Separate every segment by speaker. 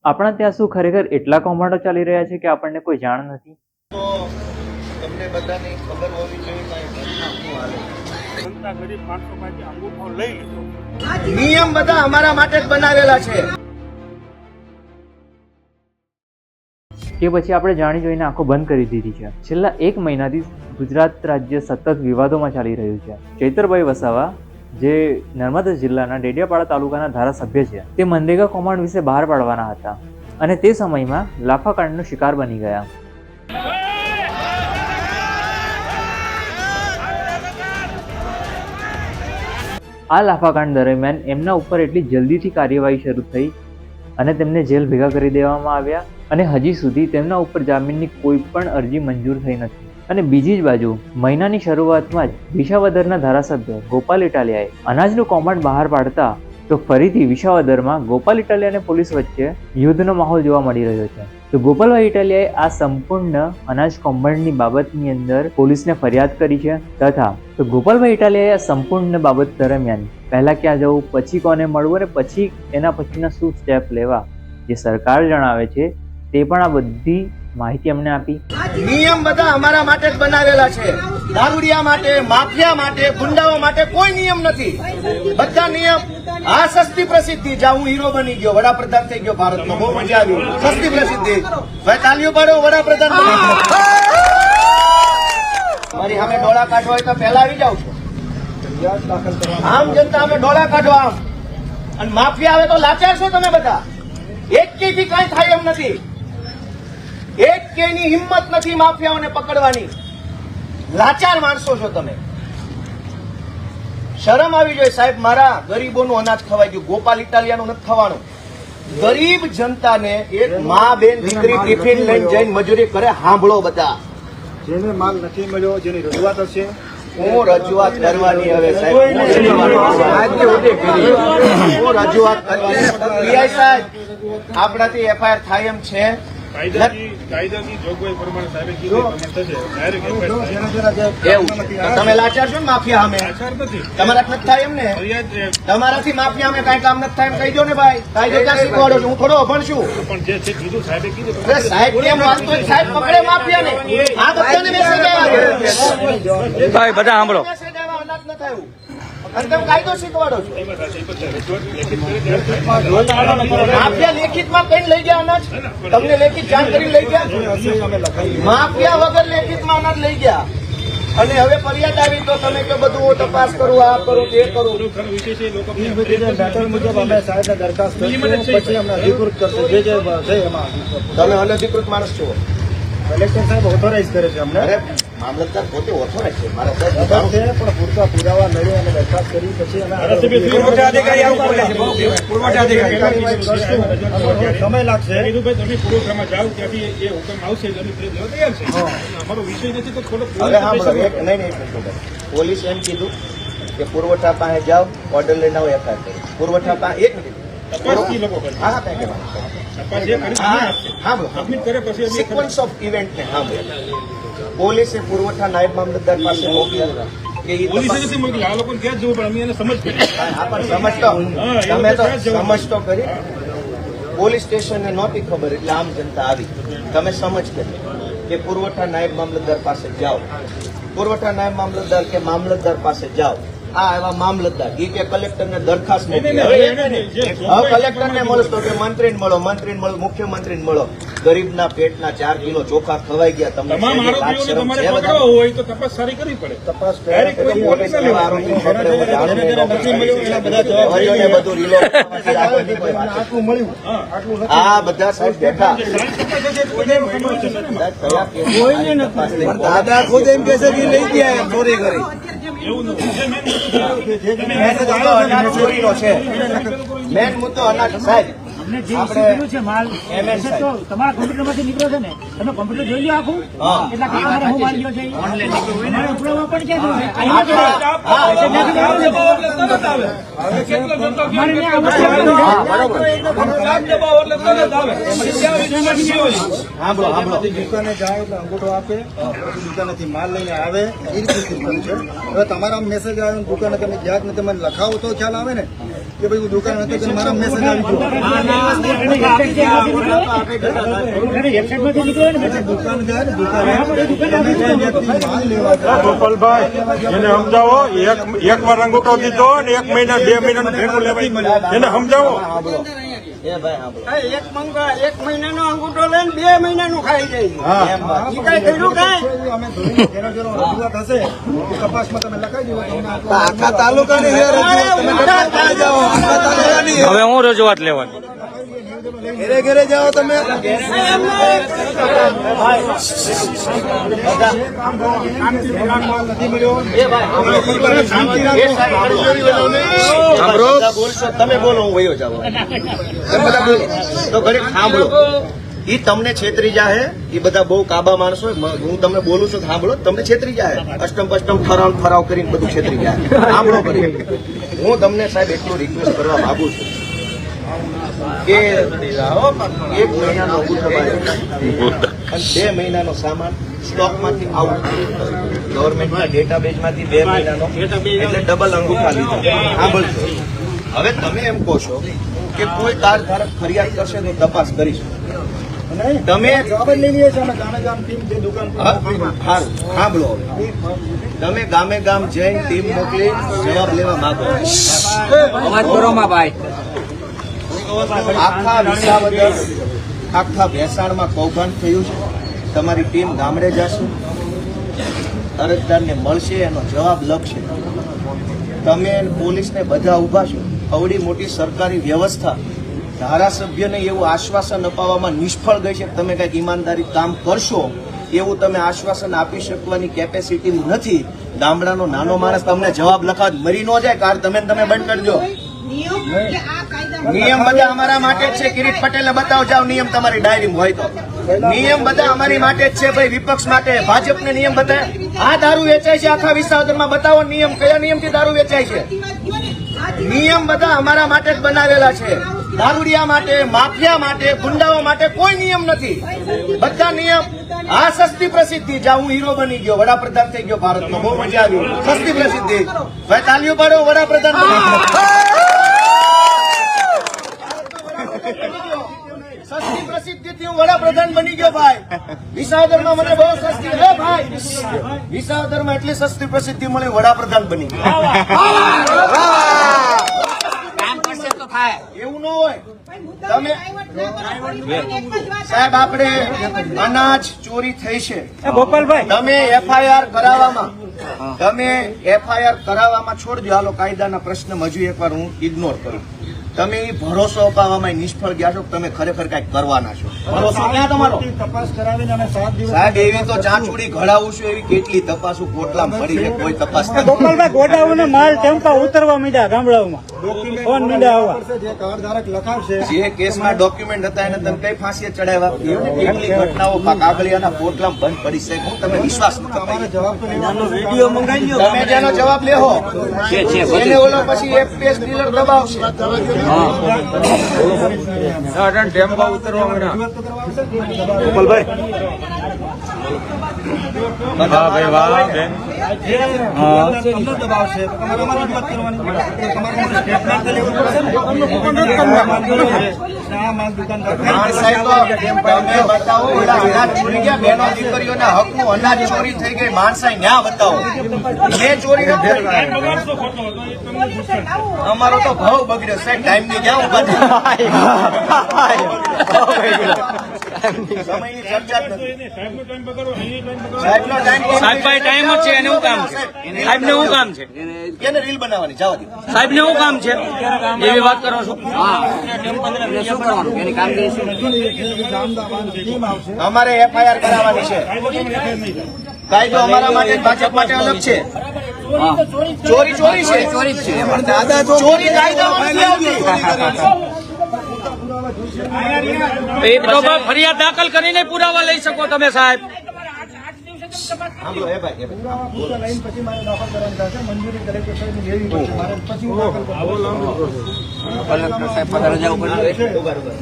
Speaker 1: આપણા ત્યાં શું ખરેખર એટલા કૌભાંડો ચાલી રહ્યા છે કે આપણને કોઈ જાણ નથી?
Speaker 2: તો તમને બધાને ખબર હોવી જોઈએ કે આ ઘટના શું હાલે.
Speaker 3: જનતા ગરીબ માણસો પાસે અંગૂઠો લઈ લીધો.
Speaker 2: નિયમ બધા અમારા માટે જ બનાવેલા છે.
Speaker 1: કે પછી આપણે જાણી જોઈને આંખો બંધ કરી દીધી છે? છેલ્લા 1 મહિનાથી ગુજરાત રાજ્ય સતત વિવાદોમાં ચાલી રહ્યું છે. ચૈતરભાઈ વસાવા, જે નર્મદા જિલ્લાના ડેડિયાપાડા તાલુકાના ધારાસભ્ય છે, તે મનરેગા કૌભાંડ વિશે બહાર પાડવાના હતા અને તે સમયમાં લાફાકાંડનો શિકાર બની ગયા. આ લાફાકાંડ દરમિયાન એમના ઉપર એટલી જલ્દીથી કાર્યવાહી શરૂ થઈ અને તેમને જેલ ભેગા કરી દેવામાં આવ્યા અને હજી સુધી તેમના ઉપર જામીનની કોઈ પણ અરજી મંજૂર થઈ નથી. અને બીજી જ બાજુ મહિનાની શરૂઆતમાં જ વિસાવદરના ધારાસભ્ય ગોપાલ ઇટાલિયાએ અનાજનું કૌભાંડ બહાર પાડતા તો ફરીથી વિસાવદરમાં ગોપાલ ઇટાલિયા અને પોલીસ વચ્ચે યુદ્ધનો માહોલ જોવા મળી રહ્યો છે. તો ગોપાલભાઈ ઇટાલિયાએ આ સંપૂર્ણ અનાજ કૌભાંડની બાબતની અંદર પોલીસને ફરિયાદ કરી છે તથા તો ગોપાલભાઈ ઇટાલિયાએ આ સંપૂર્ણ બાબત દરમિયાન પહેલા ક્યાં જવું, પછી કોને મળવું અને પછી એના પછીના શું સ્ટેપ લેવા જે સરકાર જણાવે છે તે પણ આ બધી માહિતી અમને આપી.
Speaker 2: નિયમ બધા અમારા માટે જ બનાવેલા છે. દારૂડિયા માટે, માફિયા માટે, ગુંડાઓ માટે કોઈ નિયમ નથી. બધા નિયમ. આ સસ્તી પ્રસિદ્ધિ, જ્યાં હું હીરો બની ગયો, વડાપ્રધાન થઈ ગયો ભારતમાં, બહુ મજા આવી. સસ્તી પ્રસિદ્ધિ. ભાઈ તાલીઓ પાડો, વડાપ્રધાન બની ગયો. મારી સામે ડોળા કાઢવા હોય તો પહેલા આવી જાવ છો. આમ જનતા અમે ડોળા કાઢો આમ. અને માફિયા આવે તો લાચાર છો તમે બધા. એક થી કઈ થાય એમ નથી. એક કેની હિંમત નથી માફિયાઓને પકડવાની. લાચાર માણસો છો તમે. શરમ આવી જોઈએ સાહેબ. મારા ગરીબોનું અનાજ ખવાઈ ગયું. ગોપાલ ઇટાલિયાનું નથી ખવાનું. ગરીબ જનતાને એક મા બેન દીકરી ટિફિન લઈને જઈને મજૂરી કરે. સાંભળો બધા,
Speaker 3: જેને માલ નથી મળ્યો, જેની રજૂઆત હશે,
Speaker 2: હું રજૂઆત કરવાની હવે સાહેબ. હું રજૂઆત કરવાની. પીઆઈ સાહેબ, આપણાથી એફઆઈઆર થાય એમ છે?
Speaker 3: કાયદાની જોગવાઈ પ્રમાણે સાહેબે કીધું થશે. ડાયરેક્ટ
Speaker 2: એવું છે. તમે લાચાર છો ને માફિયા સામે?
Speaker 3: નથી.
Speaker 2: તમારા નથી થાય એમ ને? તમારાથી માફિયા અમે કઈ કામ નથી થાય એમ કહી દો ને ભાઈ. કાયદો ક્યાં શીખવાડો છો? હું થોડો અભણ છું.
Speaker 3: પણ જે છે કીધું સાહેબે કીધું.
Speaker 2: અરે સાહેબ કેમ વાત તો સાહેબ પકડે માફિયાને. આ બધાને મેસેજ આવ્યા.
Speaker 4: ભાઈ બધા સાંભળો.
Speaker 2: મેસેજ આવ્યા, અનાજ ન થયું અને તમે કાયદો શીખવાડો છો. માફિયા લેખિતમાં કઈ લઈ ગયા અનાજ? તમને લેખિત જાણ કરી લઈ ગયા? માફિયા વગર લેખિતમાં અનાજ લઈ ગયા. અને હવે ફરિયાદ આવી તો તમે કે બધું તપાસ કરું, આ કરું, તે કરું.
Speaker 3: લેટર મુજબ અમે સાહેબને દરખાસ્ત કરીશું, પછી અમને અધિકૃત કરશે. જે છે એમાં
Speaker 2: તમે અનધિકૃત માણસ છો.
Speaker 3: કલેક્ટર સાહેબ ઓથોરાઇઝ કરે છે અમને.
Speaker 2: અરે મામલતદાર પોતે ઓથોરાઇઝ છે. મારા
Speaker 3: ખબર છે, પણ પૂરતા પુરાવા મળે અને દરખાસ્ત કરી પછી અમે સમય લાગશે. તમે પુરવઠામાં જાઓ, ત્યાંથી એ હુકમ આવશે, તૈયાર છે. અમારો વિષય નથી તો થોડો
Speaker 2: હવે હા નહીં. પોલીસ એમ કીધું કે પુરવઠા પાસે જાઓ, ઓર્ડર લઈને આવો, એફઆઈઆર કરો. પુરવઠા પાસે એક મિનિટ.
Speaker 3: તપાસથી લોકો કરે.
Speaker 2: હા કઈ કહેવાનું.
Speaker 3: તપાસ જે કરી સબમિટ કરે પછી
Speaker 2: સિક્વન્સ ઓફ ઇવેન્ટ ને પોલીસે પુરવઠા નાયબ મામલતદાર પાસે મોકલ્યા કે
Speaker 3: પોલીસે નથી મોકલી. આ લોકોને ક્યાં જવું પડે? અમે એને સમજ કરી.
Speaker 2: તમે તો સમજતો કરી. પોલીસ સ્ટેશનને નહોતી ખબર એટલે આમ જનતા આવી. તમે સમજ કરી કે પુરવઠા નાયબ મામલતદાર પાસે જાઓ. પુરવઠા નાયબ મામલતદાર કે મામલતદાર પાસે જાઓ. આ એવા મામલતદાર એ કે કલેક્ટરને દરખાસ્ત મોકલી. હવે કલેક્ટરને મળો તો કે મંત્રીને મળો, મંત્રીને મળો, મુખ્યમંત્રીને મળો. ગરીબના પેટના 4 કિલો ચોખા ખવાઈ ગયા. તમને
Speaker 3: તમામ આરોપીઓને તમારે પકડવા હોય તો તપાસ સારી કરવી પડે.
Speaker 2: તપાસ આ બધા સાહેબ બેઠા. દાદા ખુદ એમ કે છે કે લઈ ગયા ચોરી કરી.
Speaker 3: એવું નથી.
Speaker 2: ચોરીનો છે મેન મુદ્દો. અનાજ સાહેબ
Speaker 5: તમારા કોમ્પ્યુટરમાંથી નીકળ્યો છે ને, તમે કોમ્પ્યુટર જોઈ લો આખું. એટલા કામ હું મારી ગયો છે પુરાવા પણ છે.
Speaker 3: દુકાને જાય એટલે અંગૂઠો આપે, પછી દુકાનેથી માલ લઈને આવે, એ રીતે સિસ્ટમ છે. હવે તમારા મેસેજ આવે દુકાને તમે ગયા જ નથી, મને લખાવો તો ખ્યાલ આવે ને.
Speaker 6: કે ભાઈ હું દુકાન હતો ત્યારે મારા મેસેજ આવી ગયો. દુકાનદાર માલ લેવા ગયા.
Speaker 3: ગોપાલભાઈ એને સમજાવો એક વાર અંગૂઠો દીધો ને 1 મહિના 2 મહિનાનું ભેગું લેવાય એને સમજાવો.
Speaker 2: એ ભાઈ સાંભળો.
Speaker 5: એક મહિનાનો અંગૂઠો લઈને 2 મહિનાનું ખાઈ જાય.
Speaker 2: એમ વાત.
Speaker 5: ઈ કઈ કર્યું કાંઈ?
Speaker 6: અમે ધોઈને ઘેરો ઘેરો રજૂઆત હશે તપાસમાં તમે લખાઈ દો તમને આખા તાલુકાની
Speaker 4: હવે હું રજૂઆત લેવાની.
Speaker 6: ઘેરે ઘેરે જાઓ તમે. નથી મળ્યો.
Speaker 2: સાંભળો. બોલશો તમે બોલો હું વયો જાવ. તમે બધા બોલો તો ઘડીક સાંભળો. ઈ તમને છેતરી જાહે. ઈ બધા બહુ કાબા માણસો. હું તમને બોલું છું સાંભળો. તમને છેતરી જાહે. અષ્ટમ પષ્ટમ ઠરાવ કરીને બધું છેતરી જાય. સાંભળો ઘડીક. હું તમને સાહેબ એટલું રિક્વેસ્ટ કરવા માંગુ છું કે 1 મહિનાનો અંગૂઠો બાંધો અને 2 મહિનાનો સામાન સ્ટોકમાંથી આઉટ. ગવર્મેન્ટના ડેટાબેઝમાંથી 2 મહિનાનો એટલે ડબલ અંગૂઠા લીધા. સાંભળજો. હવે તમે એમ કહો છો કે કોઈ કાર ધારક ફરિયાદ કરશે તો તપાસ કરીશું. તમે
Speaker 6: જવાબ જ લઈ લઈએ છીએ અમે ગામે ગામ ટીમ જે દુકાન પર
Speaker 2: સારું સાંભળો. હવે તમે ગામે ગામ જઈને ટીમ મોકલી જવાબ લેવા માંગો. આખા વિસાવદર આખા ભેસાણમાં કૌભાંડ થયું છે. તમારી ટીમ ગામડે જશે, અરજદારને મળશે, એનો જવાબ લખશે. તમે પોલીસને બધા ઉભા છો. અવડી મોટી સરકારી વ્યવસ્થા ધારાસભ્યને એવું આશ્વાસન અપાવવામાં નિષ્ફળ ગઈ છે કે તમે કંઈક ઈમાનદારી કામ કરશો એવું તમે આશ્વાસન આપી શકવાની કેપેસિટી નથી. ગામડાનો નાનો માણસ તમને જવાબ લખાવ મરી ન જાય કાર તમે બંધ કરજો. નિયમ બધા અમારા માટે જ છે. કિરીટ પટેલે બતાવો જાવ નિયમ તમારી ડાયરીમાં હોય તો. નિયમ બધા અમારી માટે જ છે ભાઈ. વિપક્ષ માટે ભાજપને નિયમ બતાવે. આ દારૂ વેચાય છે આખા વિસાવદરમાં. બતાવો નિયમ કયા નિયમથી દારૂ વેચાય છે. નિયમ બધા અમારા માટે જ બનાવેલા છે. દારૂડિયા માટે, માફિયા માટે, ગુંડાઓ માટે કોઈ નિયમ નથી. બધા નિયમ. આ સસ્તી પ્રસિદ્ધિ. જ્યાં હું હીરો બની ગયો, વડાપ્રધાન થઈ ગયો ભારતનો. બહુ મજા આવી. સસ્તી પ્રસિદ્ધિ. ભાઈ તાલીઓ પાડો. વડાપ્રધાન બની ગયો. સસ્તી પ્રસિદ્ધિથી હું વડાપ્રધાન બની ગયો ભાઈ. વિસાવદરમાં મને બહુ સસ્તી હે ભાઈ. વિસાવદરમાં એટલી સસ્તી પ્રસિદ્ધિ મળી વડાપ્રધાન બની ગયો. એવું ન હોય. તમે સાહેબ આપણે અનાજ ચોરી થઈ છે.
Speaker 5: ગોપાલભાઈ
Speaker 2: તમે એફઆઈઆર કરાવવામાં છોડજો. હાલો કાયદાના પ્રશ્ન હજુ એકવાર હું ઇગ્નોર કરું. તમે ભરોસો અપાવવામાં નિષ્ફળ ગયા છો. તમે ખરેખર કઈક કરવાના છો. ભરોસો ક્યાં તમારો?
Speaker 6: તપાસ કરાવીને અમે 7 દિવસ
Speaker 2: સાહેબ એવી તો ચાંચુડી ઘડાવું છું. એવી કેટલી તપાસું કોટલામાં પડી છે. કોઈ તપાસ નથી.
Speaker 5: ગોપાલભાઈ ગોડાઉન માલ ટેમ્પા ઉતરવા માંડ્યા ગામડાઓમાં. ફોન મીડિયા આવવા.
Speaker 6: જે કાર ધારક લખાવશે
Speaker 2: જે કેસમાં ડોક્યુમેન્ટ હતા એને તમે કઈ ફાંસીએ ચડાવ્યા? કેટલી ઘટનાઓ કાગળિયાના પોટલામાં બંધ પડી છે. હું તમે વિશ્વાસ નથી.
Speaker 6: તમારે જવાબ તો લેવાનો
Speaker 5: વિડીયો મંગાવી લો.
Speaker 2: તમે જેનો જવાબ લેહો એને ઓલો પછી એક પેજ ડીલર દબાવશે.
Speaker 4: ટેમ્પા ઉતરવા માંડ્યા.
Speaker 6: રજૂઆત તો કરવા આવશે ને.
Speaker 4: ગોપાલભાઈ. વાહ ભાઈ વાહ બેન.
Speaker 6: તમને દબાવશે તો તમારે અમારી રજૂઆત કરવાની. તમારે સ્ટેટમેન્ટ તો લેવું પડશે ને. આ માલ દુકાનદાર
Speaker 2: સાહેબ તો તમે બતાવો. ઓલા અનાજ ચોરી ગયા. બહેનો દીકરીઓના હકનું અનાજ ચોરી થઈ ગઈ. માણસાઈ ન્યા બતાવો. મેં ચોરી નથી કરી. અમારો તો ભાવ બગડ્યો સાહેબ. ટાઈમ ની ક્યાં ઉભા સમયની ચર્ચા જ નથી.
Speaker 3: સાહેબનો ટાઈમ બગાડો, અહીં ટાઈમ બગાડો.
Speaker 2: સાહેબનો ટાઈમ
Speaker 4: સાહેબ ભાઈ ટાઈમ જ છે. એને શું કામ છે? સાહેબ ને શું કામ છે?
Speaker 2: એને રીલ બનાવવાની જવા દો.
Speaker 4: સાહેબ ને શું કામ છે? એવી વાત કરો છો.
Speaker 6: ટીમ આવશે.
Speaker 2: અમારે એફઆઈઆર કરાવવાની છે. કાયદો અમારા માટે ભાજપ માટે અલગ છે. ચોરી ચોરી છે.
Speaker 6: દાદા
Speaker 2: ચોરી કાયદામાં નથી આવતી.
Speaker 4: એ તો ફરિયાદ દાખલ કરીને પુરાવા લઈ શકો તમે સાહેબ.
Speaker 2: સાંભળો, એ ભાઈ, એ ભાઈ.
Speaker 6: લાઈન પછી મારે દાખલ કરવાની થશે. મંજૂરી કલેક્ટર સાહેબની લેવી પડશે. મારે પછી હું દાખલ કરું.
Speaker 2: બરાબર.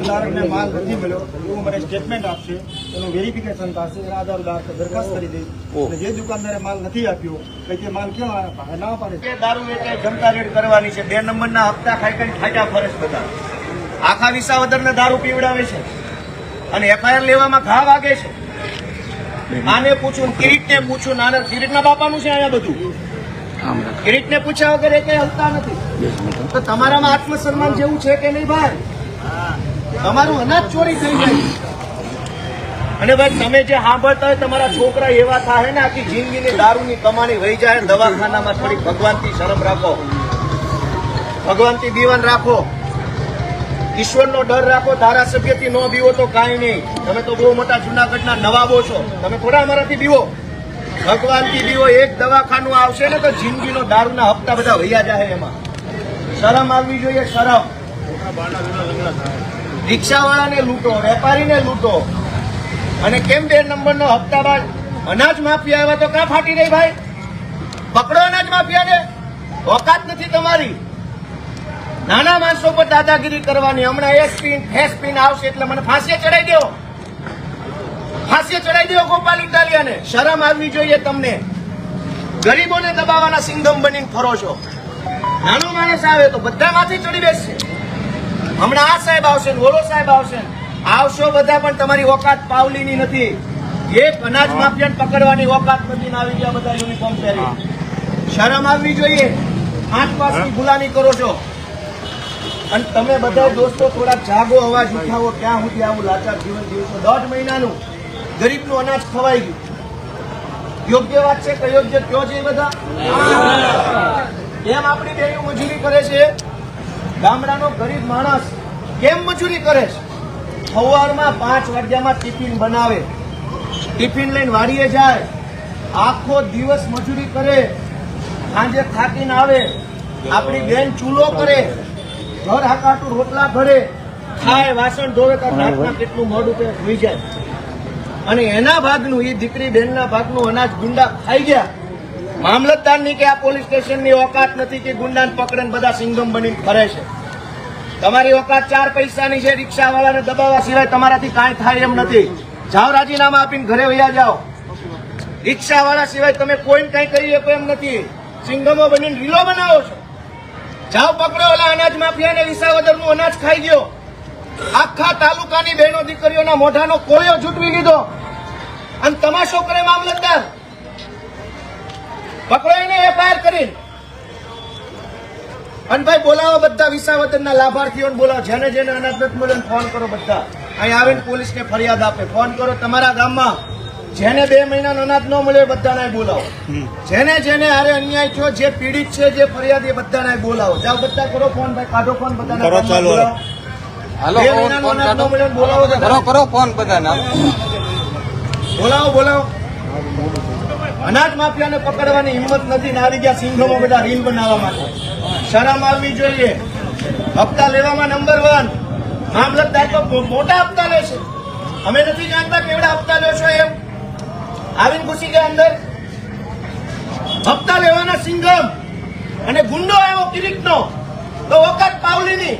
Speaker 6: ધારકને માલ નથી મળ્યો એવું મને સ્ટેટમેન્ટ આપશે, એનું વેરિફિકેશન થશે, એના આધાર દરખાસ્ત કરી દઈ. અને જે દુકાનદારે માલ નથી આપ્યો કે તે માલ ક્યાં આવ્યા ના પાડે.
Speaker 2: કે દારૂ વેચે જનતા રેડ કરવાની છે, 2 નંબરના હપ્તા ખાઈ ખાઈ ફાટા ફરસ બધા આખા વિસાવદરને દારૂ પીવડાવે છે અને એફઆઈઆર લેવામાં ઘા વાગે છે. આને પૂછું, કિરીટને પૂછું, નાના કિરીટના બાપાનું છે અહીંયા બધું. કિરીટને પૂછ્યા વગર એ કઈ હલતા નથી. તો તમારામાં આત્મસન્માન જેવું છે કે નહીં ભાઈ? તમારું અનાજ ચોરી થઈ જાય અને ભાઈ તમે જે સાંભળતા હોય તમારા છોકરા એવા થાય ને આખી જિંદગીની દારૂની કમાણી વહી જાય. દવાખાનામાં થોડી ભગવાનથી શરમ રાખો, ભગવાનથી દીવાન રાખો, ઈશ્વરનો ડર રાખો. ધારાસભ્યથી ન બીવો તો કાંઈ નહીં. તમે તો બહુ મોટા જુનાગઢના નવાબો છો, તમે થોડા અમારાથી બીવો. ભગવાનથી બીવો. એક દવાખાનું આવશે ને તો જિંદગીનો દારૂના હપ્તા બધા વૈયા જાય. એમાં શરમ આવવી જોઈએ, શરમ. રિક્ષાવાળાને લૂંટો, વેપારીને લૂંટો અને કેમ 2 નંબરનો હપ્તા બાદ અનાજ માફિયા આવ્યા તો કાં ફાટી રહી ભાઈ? પકડો અનાજ માફિયાને. ઓકાત નથી તમારી. નાના માણસો પર દાદાગીરી કરવાની. હમણાં એસપી આવશે એટલે મને ફાંસીએ ચડાવી દો, ફાંસીએ ચડાવી દો ગોપાલ ઇટાલિયાને. શરમ આવવી જોઈએ તમને. ગરીબોને દબાવવાના સિંઘમ બનીને ફરો છો. નાનો માણસ આવે તો બધા માથે ચડી બેસશે. હમણાં આ સાહેબ આવશે ને ઓલો સાહેબ આવશે, આવશો બધા પણ તમારી ઓકાત પાવલીની નથી. એક અનાજ માફિયાને પકડવાની ઓકાત નથી ને આવી ગયા બધા યુનિફોર્મ પહેરી. શરમ આવવી જોઈએ. 8 વર્ષની ગુલામી કરો છો અને તમે બધા દોસ્તો થોડા જાગો, અવાજ ઉઠાવો. ક્યાં સુધી આવું લાચાર જીવન જીવશો? 1.5 મહિનાનું ગરીબનું અનાજ ખવાઈ ગયું. યોગ્ય વાત છે કે યોગ્ય કયો છે? બધા કેમ આપણી બહેનો મજૂરી કરે છે? ગામડાનો ગરીબ માણસ કેમ મજૂરી કરે છે? સવારમાં 5 વાગ્યામાં ટિફિન બનાવે, ટિફિન લઈને વાડીએ જાય, આખો દિવસ મજૂરી કરે, સાંજે થાકીને આવે. આપણી બેન ચૂલો કરે, ઘર હાકાટું રોટલા ઘરે, ખાય, વાસણ ધોવે, રાતના કેટલું મોડું કે સુઈ જાય. અને એના ભાગનું, એ દીકરી બહેનના ભાગનું અનાજ ગુંડા ખાઈ ગયા. મામલતદારની કે આ પોલીસ સ્ટેશનની ઓકાત નથી કે ગુંડાને પકડે બધા સિંઘમ બનીને ફરે છે. તમારી ઓકાત 4 પૈસાની છે. રિક્ષાવાળાને દબાવવા સિવાય તમારાથી કાંઈ થાય એમ નથી. જાઓ, રાજીનામા આપીને ઘરે વયા જાઓ. રિક્ષાવાળા સિવાય તમે કોઈને કાંઈ કરી શકો એમ નથી. સિંઘમો બનીને રીલો બનાવો છો. જાઓ, પકડો ઓલા અનાજ માફિયાને. વિસાવદરનું અનાજ ખાઈ ગયો. આખા તાલુકાની બહેનો દીકરીઓના મોઢાનો કોળિયો જૂટવી લીધો અને તમાશો કરે મામલતદાર. પકડો એને એફઆઈઆર કરી. અને ભાઈ બોલાવો બધા વિસાવદરના લાભાર્થીઓને બોલાવો. જેને જેને અનાજ નથી મળે ફોન કરો. બધા અહીં આવીને પોલીસને ફરિયાદ આપે. ફોન કરો તમારા ગામમાં જેને 2 મહિનાનો અનાજ ન મળે બધાને બોલાવો. જેને જેને હારે અન્યાય થયો, જે પીડિત છે, જે ફરિયાદી, બધાને બોલાવો. જાઓ, બધા કરો ફોન. ભાઈ કાઢો ફોન. બધાને બોલાવો. 2 મહિનાનો અનાજ ન મળે બોલાવો.
Speaker 4: કરો ફોન બધાને.
Speaker 2: બોલાવો. અનાજ માફિયાને પકડવાની હિંમત નથી ને આવી ગયા સિંઘમો બધા રીલ બનાવવા માટે. શરમ આવવી જોઈએ. હપ્તા લેવામાં નંબર 1. મામલતદાર તો મોટા હપ્તા લે છે. અમે નથી જાણતા કેવડા હપ્તા લે છો એમ. આવીને ઘૂસી ગયા અંદર. હપ્તા લેવાના સિંઘમ અને ગુંડો આવ્યો કિરીટનો તો વખત પાવલીની.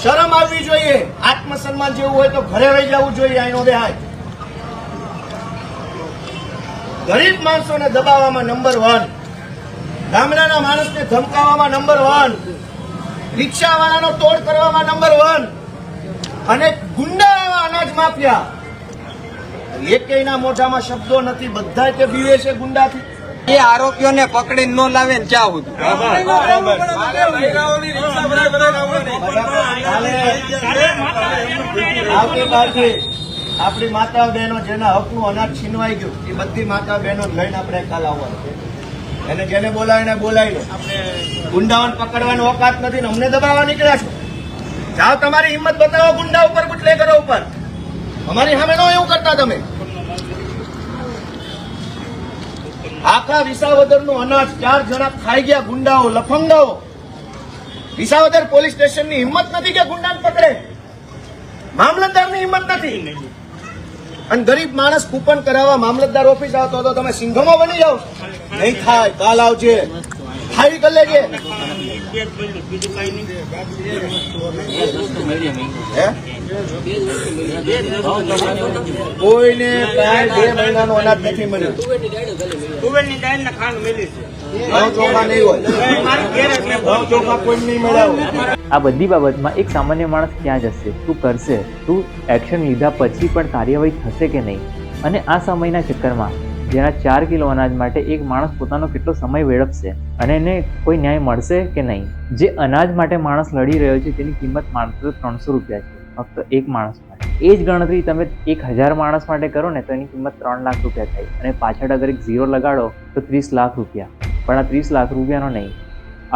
Speaker 2: શરમ આવવી જોઈએ. આત્મસન્માન જેવું હોય તો ઘરે રહી જવું જોઈએ. અહીંનો બેહાય. ગરીબ માણસોને દબાવવામાં નંબર 1, ગામડાના માણસને ધમકાવવામાં નંબર 1, રિક્ષાવાળાનો તોડ કરવામાં નંબર 1 અને ગુંડા એવા અનાજ માફિયા. એકેયના મોઢામાં શબ્દો નથી. બધા તે બીવે છે ગુંડાથી.
Speaker 4: એ આરોપીઓને પકડીને ન લાવે ને ક્યાં સુધી?
Speaker 2: આવતીકાલથી આપણી માતા બહેનો જેના હકનું અનાજ છીનવાઈ ગયું એ બધી માતા બહેનો લઈને આપણે કાલ આવવાનું છે. એને જેને બોલાવીને બોલાવી લો. ગુંડાઓને પકડવાની ઓકાત નથી ને અમને દબાવવા નીકળ્યા છો. જાઓ, તમારી હિંમત બતાવો ગુંડા ઉપર, બુટલેગરો ઉપર. અમારી સામે નો એવું કરતા તમે. આખા વિસાવદરનું અનાજ 4 જણા ખાઈ ગયા. ગુંડાઓ, લફંગાઓ. વિસાવદર પોલીસ સ્ટેશનની હિંમત નથી કે ગુંડાને પકડે. મામલતદારની હિંમત નથી. અને ગરીબ માણસ કૂપન કરાવવા મામલતદાર ઓફિસ આવતો હતો. તમે સિંઘમો બની જાઓ. નહીં થાય. કાલ આવજે. ખાલી કરી લેજે. હે? કોઈને કાંઈ 2 મહિનાનું અનાજ નથી મળ્યું.
Speaker 3: તુવેરની દાળ ને ખાંડ મેલી છે.
Speaker 2: ઘઉં ચોખા નહીં હોય. ઘઉં ચોખા કોઈ નહીં મળ્યા.
Speaker 1: આ બધી બાબતમાં એક સામાન્ય માણસ ક્યાં જશે, શું કરશે, શું એક્શન લીધા પછી પણ કાર્યવાહી થશે કે નહીં? અને આ સમયના ચક્કરમાં જેના 4 કિલો અનાજ માટે એક માણસ પોતાનો કેટલો સમય વેડફશે અને એને કોઈ ન્યાય મળશે કે નહીં? જે અનાજ માટે માણસ લડી રહ્યો છે તેની કિંમત માત્ર 300 રૂપિયા છે, ફક્ત એક માણસ માટે. એ જ ગણતરી તમે 1000 માણસ માટે કરો ને તો એની કિંમત 3 લાખ રૂપિયા થાય અને પાછળ અગર એક ઝીરો લગાડો તો 30 લાખ રૂપિયા. પણ આ 30 લાખ રૂપિયાનો નહીં,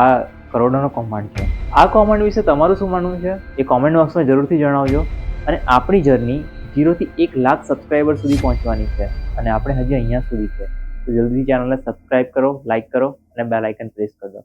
Speaker 1: આ કરોડોનો કૌભાંડ છે. આ કૌભાંડ વિશે તમારું શું માનવું છે એ કોમેન્ટ બોક્સમાં જરૂરથી જણાવજો. અને આપણી જર્ની 0 થી 1 લાખ સબસ્ક્રાઈબર સુધી પહોંચવાની છે અને આપણે હજી અહીંયા સુધી છે. તો જલ્દી ચેનલને સબસ્ક્રાઈબ કરો, લાઈક કરો અને બેલ આઇકન પ્રેસ કરી દો.